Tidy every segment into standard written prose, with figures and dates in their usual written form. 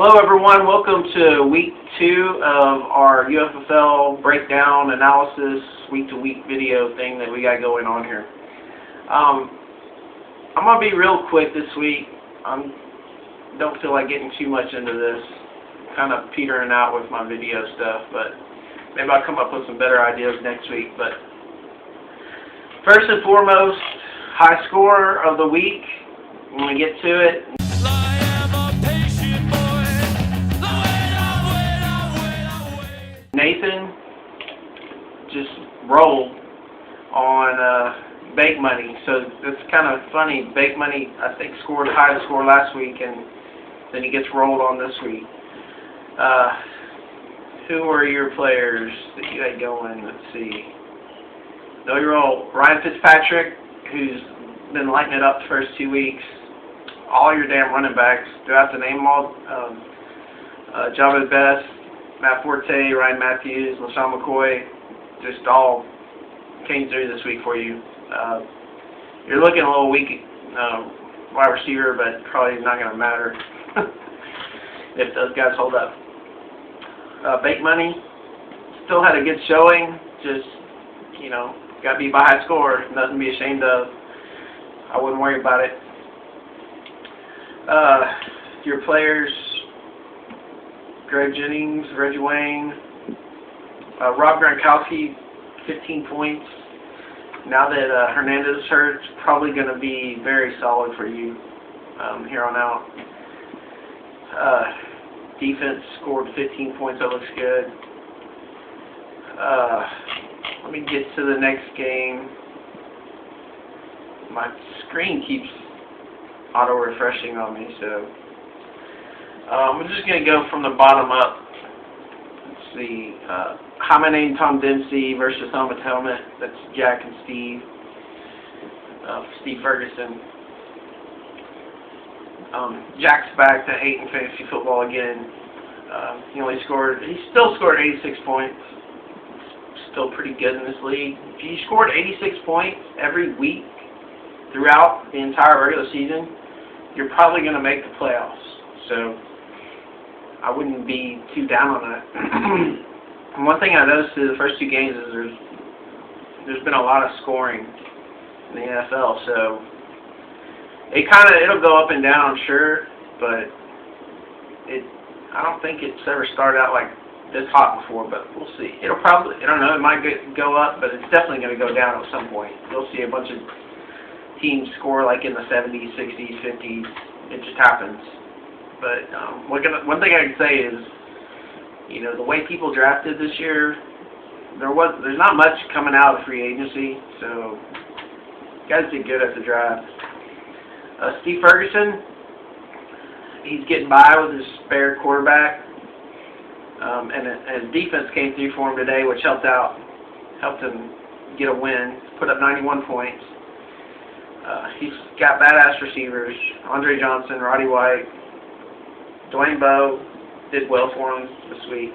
Hello everyone, welcome to week 2 of our Uffl breakdown analysis week-to-week video thing that we got going on here. I'm going to be real quick this week. I don't feel like getting too much into this, kind of petering out with my video stuff, but maybe I'll come up with some better ideas next week. But first and foremost, high score of the week when we get to it. Nathan just rolled on Bake Money, so it's kind of funny. Bake Money, I think, scored the highest score last week, and then he gets rolled on this week. Who are your players that you had going? Let's see. Know your role. Ryan Fitzpatrick, who's been lighting it up the first 2 weeks. All your damn running backs. Do I have to name them all? Java Best, Matt Forte, Ryan Matthews, LaShawn McCoy, just all came through this week for you. You're looking a little weak wide receiver, but probably not going to matter if those guys hold up. Bake Money still had a good showing, just, you know, got to be by high score, nothing to be ashamed of. I wouldn't worry about it. Your players: Greg Jennings, Reggie Wayne, Rob Gronkowski, 15 points. Now that Hernandez is hurt, it's probably going to be very solid for you here on out. Defense scored 15 points. That looks good. Let me get to the next game. My screen keeps auto-refreshing on me, so I'm just going to go from the bottom up. Let's see. Hi, my name Tom Dempsey versus Helmet to Helmet. That's Jack and Steve. Steve Ferguson. Jack's back to 8 in fantasy football again. He still scored 86 points. Still pretty good in this league. If you scored 86 points every week throughout the entire regular season, you're probably going to make the playoffs. So I wouldn't be too down on that. And one thing I noticed through the first 2 games is there's been a lot of scoring in the NFL. So it'll go up and down, I'm sure, but I don't think it's ever started out like this hot before. But we'll see. I don't know. It might go up, but it's definitely going to go down at some point. You'll see a bunch of teams score like in the 70s, 60s, 50s. It just happens. But one thing I can say is, you know, the way people drafted this year, there's not much coming out of free agency, so guys did good at the draft. Steve Ferguson, he's getting by with his spare quarterback, and his defense came through for him today, which helped him get a win, put up 91 points. He's got badass receivers: Andre Johnson, Roddy White, Dwayne Bowe did well for him this week.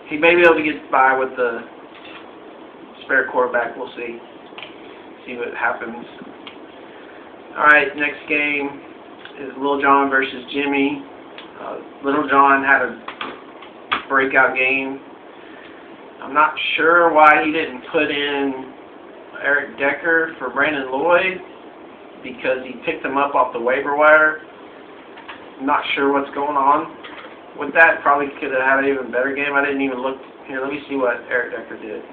He may be able to get by with the spare quarterback. We'll see what happens. All right, next game is Lil John versus Jimmy. Little John had a breakout game. I'm not sure why he didn't put in Eric Decker for Brandon Lloyd, because he picked him up off the waiver wire. I'm not sure what's going on with that. Probably could have had an even better game. I didn't even look. Here, let me see what Eric Decker did.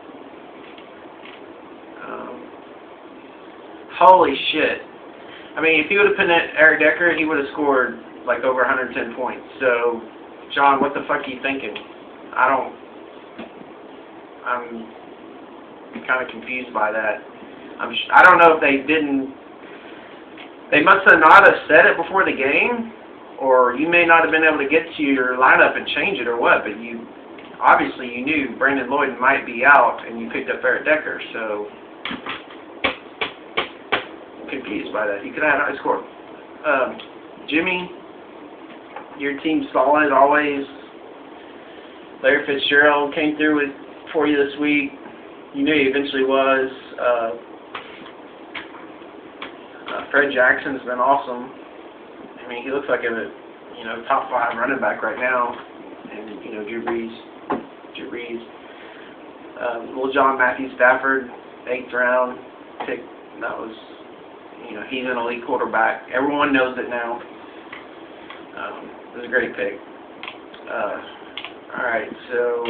Holy shit. I mean, if he would have put in Eric Decker, he would have scored like over 110 points. So, John, what the fuck are you thinking? I'm kind of confused by that. I don't know if they must have not have said it before the game, or you may not have been able to get to your lineup and change it, or what, but obviously you knew Brandon Lloyd might be out, and you picked up Eric Decker, so I'm confused by that. You could have had a high score. Jimmy, your team's solid always. Larry Fitzgerald came through for you this week. You knew he eventually was. Fred Jackson's been awesome. mean, he looks like a top 5 running back right now. And Drew Brees, Little John Matthew Stafford, 8th round pick. That was, he's an elite quarterback. Everyone knows it now. It was a great pick. All right, so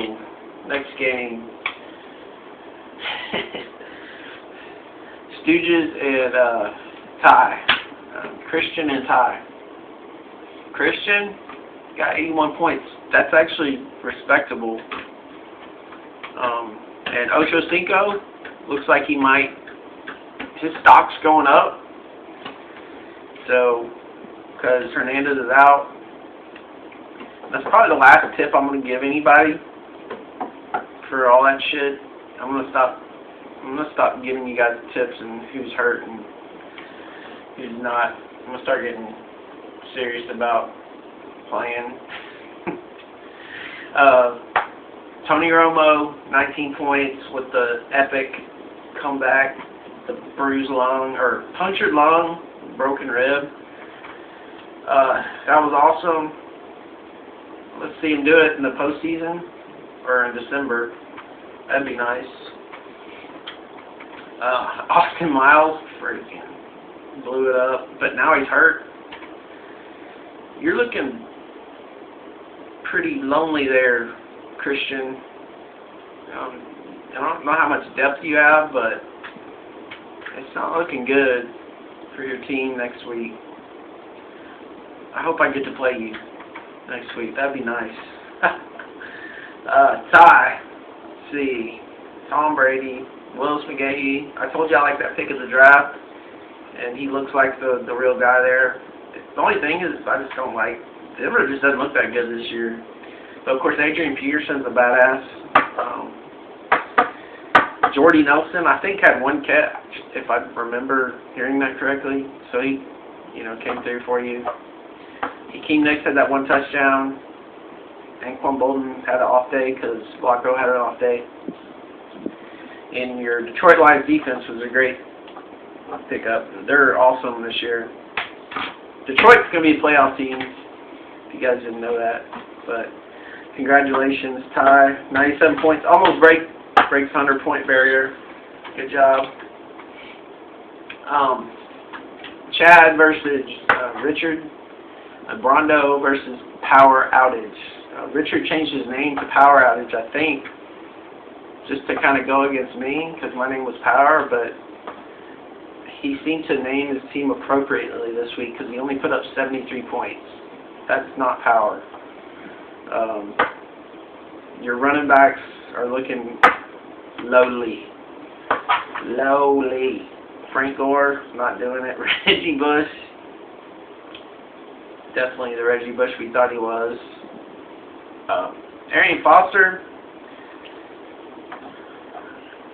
next game. Stooges and Ty. Christian and Ty. Christian got 81 points. That's actually respectable. And Ocho Cinco looks like his stock's going up. So, because Hernandez is out. That's probably the last tip I'm going to give anybody for all that shit. I'm going to stop giving you guys tips and who's hurt and who's not. I'm going to start getting serious about playing. Tony Romo, 19 points with the epic comeback, the bruised lung, or punctured lung, broken rib. That was awesome. Let's see him do it in the postseason or in December. That'd be nice. Austin Miles freaking blew it up, but now he's hurt. You're looking pretty lonely there, Christian. I don't know how much depth you have, but it's not looking good for your team next week. I hope I get to play you next week. That'd be nice. Ty. Let's see. Tom Brady. Willis McGahee. I told you I like that pick of the draft, and he looks like the real guy there. The only thing is, I just don't like Denver. Just doesn't look that good this year. But of course, Adrian Peterson's a badass. Jordy Nelson, I think, had 1 catch, if I remember hearing that correctly. So he, came through for you. Hakeem Nicks had that 1 touchdown. Anquan Bolden had an off day because Blocko had an off day. And your Detroit Lions defense was a great pickup. They're awesome this year. Detroit's going to be a playoff team, if you guys didn't know that. But congratulations, Ty. 97 points. Almost breaks 100-point barrier. Good job. Chad versus Richard. Brondo versus Power Outage. Richard changed his name to Power Outage, I think, just to kind of go against me, because my name was Power, but he seemed to name his team appropriately this week because he only put up 73 points. That's not power. Your running backs are looking lowly. Frank Gore, not doing it. Reggie Bush, definitely the Reggie Bush we thought he was. Arian Foster,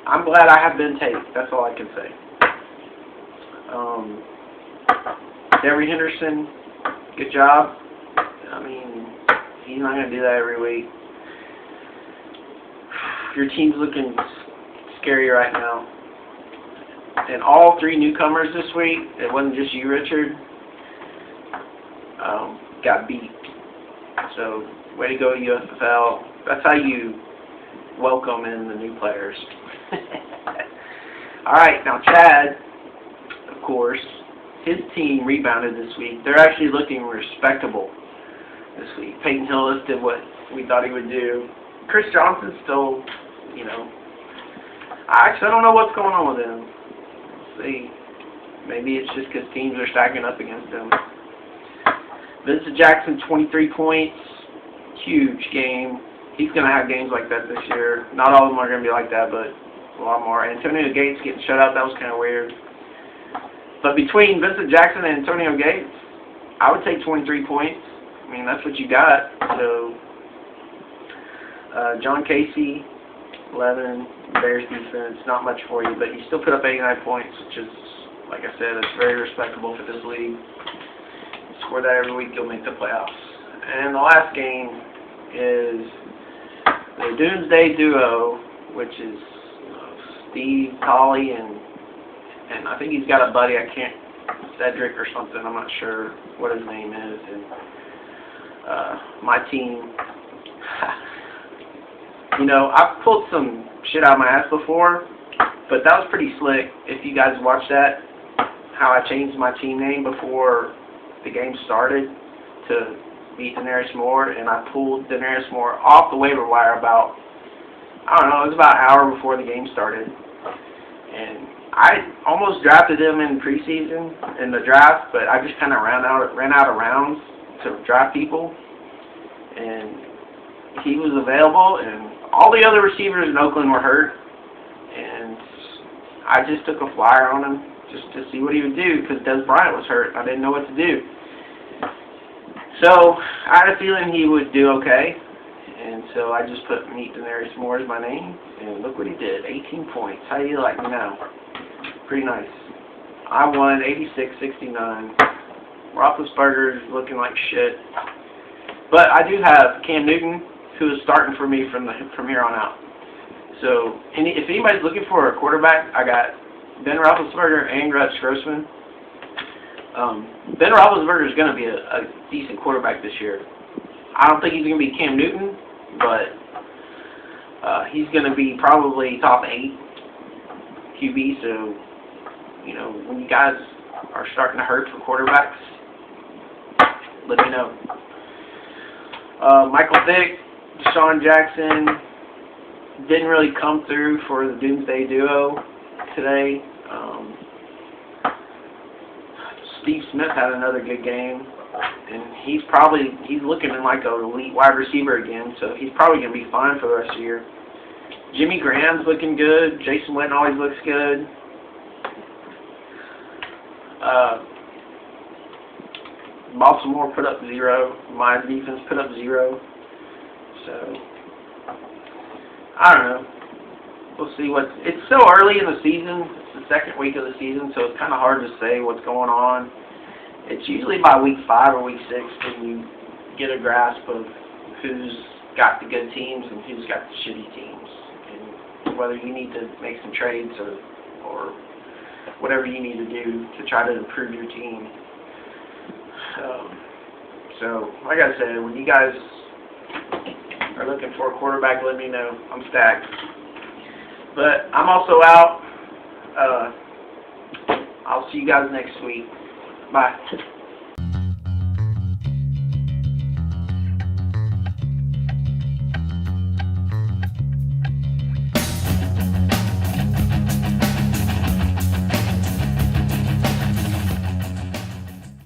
I'm glad I have been taped. That's all I can say. Devery Henderson, good job. I mean, he's not going to do that every week. Your team's looking scary right now. And all 3 newcomers this week, it wasn't just you, Richard, got beat. So, way to go, UFL. That's how you welcome in the new players. Alright, now Chad, of course, his team rebounded this week. They're actually looking respectable this week. Peyton Hillis did what we thought he would do. Chris Johnson's still, I don't know what's going on with him. Let's see. Maybe it's just because teams are stacking up against him. Vincent Jackson, 23 points. Huge game. He's going to have games like that this year. Not all of them are going to be like that, but a lot more. Antonio Gates getting shut out, that was kind of weird. But between Vincent Jackson and Antonio Gates, I would take 23 points. I mean, that's what you got. So, John Casey, 11, Bears defense, not much for you, but you still put up 89 points, which is, like I said, it's very respectable for this league. You score that every week, you'll make the playoffs. And the last game is the Doomsday Duo, which is Steve, Collie, and I think he's got a buddy. I can't Cedric or something. I'm not sure what his name is. And my team, you know, I've pulled some shit out of my ass before, but that was pretty slick. If you guys watched that, how I changed my team name before the game started to beat Daenerys Moore, and I pulled Daenerys Moore off the waiver wire about, I don't know, it was about an hour before the game started. And I almost drafted him in preseason in the draft, but I just kind of ran out of rounds to draft people. And he was available, and all the other receivers in Oakland were hurt. And I just took a flyer on him just to see what he would do because Des Bryant was hurt. I didn't know what to do. So I had a feeling he would do okay. And so I just put Meet Daenerys Moore as my name, and look what he did, 18 points. How do you like me now? Pretty nice. I won 86-69. Roethlisberger's looking like shit. But I do have Cam Newton, who is starting for me from here on out. So if anybody's looking for a quarterback, I got Ben Roethlisberger and Gretsch Grossman. Ben Roethlisberger is going to be a decent quarterback this year. I don't think he's going to be Cam Newton, but he's going to be probably top 8 QB. So, you know, when you guys are starting to hurt for quarterbacks, let me know. Michael Vick, Deshaun Jackson didn't really come through for the Doomsday Duo today. Steve Smith had another good game, and he's looking like an elite wide receiver again, so he's probably going to be fine for the rest of the year. Jimmy Graham's looking good. Jason Witten always looks good. Baltimore put up 0. My defense put up 0. So, I don't know. We'll see it's so early in the season. It's the second week of the season, so it's kind of hard to say what's going on. It's usually by week 5 or week 6 when you get a grasp of who's got the good teams and who's got the shitty teams, and whether you need to make some trades or whatever you need to do to try to improve your team. So, like I said, when you guys are looking for a quarterback, let me know. I'm stacked. But I'm also out. I'll see you guys next week. Bye.